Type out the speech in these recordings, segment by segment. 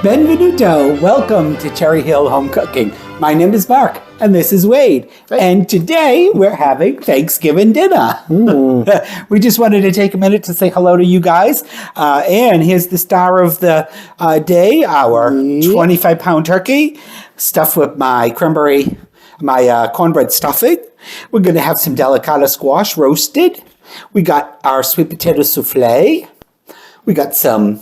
Benvenuto. Welcome to Cherry Hill Home Cooking. My name is Mark, and this is Wade. And today we're having Thanksgiving dinner. We just wanted to take a minute to say hello to you guys. And here's the star of the day, our 25-pound turkey, stuffed with my cornbread stuffing. We're going to have some delicata squash roasted. We got our sweet potato souffle. We got some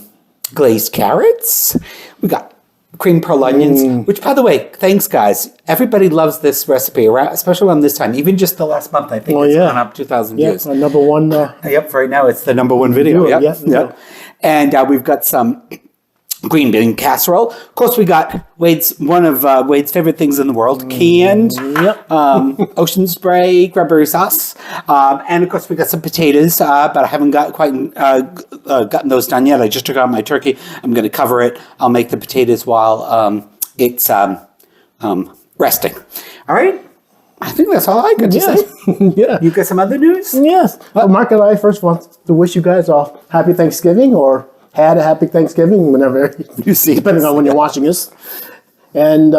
glazed carrots. We got cream pearl onions, which, by the way, thanks, guys. Everybody loves this recipe, especially around this time. Even just the last month, I think it's gone up 2,000 views. Yeah, number one. Yep, right now it's the number one video. Yep. And we've got some green bean casserole. Of course, we got one of Wade's favorite things in the world, canned ocean spray cranberry sauce. And of course, we got some potatoes, but I haven't gotten those done yet. I just took out my turkey. I'm going to cover it. I'll make the potatoes while it's resting. All right. I think that's all I got to say. Yeah. You got some other news? Yes. Well, Mark and I first want to wish you guys all happy Thanksgiving, or had a happy Thanksgiving whenever you see, depending on when you're watching this. And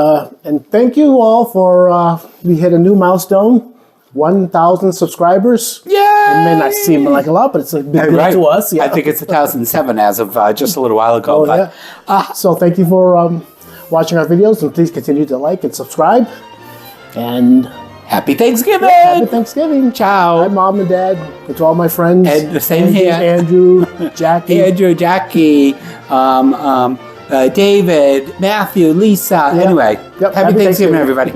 thank you all for we hit a new milestone, 1,000 subscribers. Yay! It may not seem like a lot, but it's a big deal to us. Yeah. I think it's 1,007 as of just a little while ago. So thank you for watching our videos, and please continue to like and subscribe. And happy Thanksgiving! Happy Thanksgiving! Ciao! Hi, Mom and Dad. To all my friends. And the same here. Andrew, Jackie. Jackie, David, Matthew, Lisa. Anyway, happy Thanksgiving, everybody.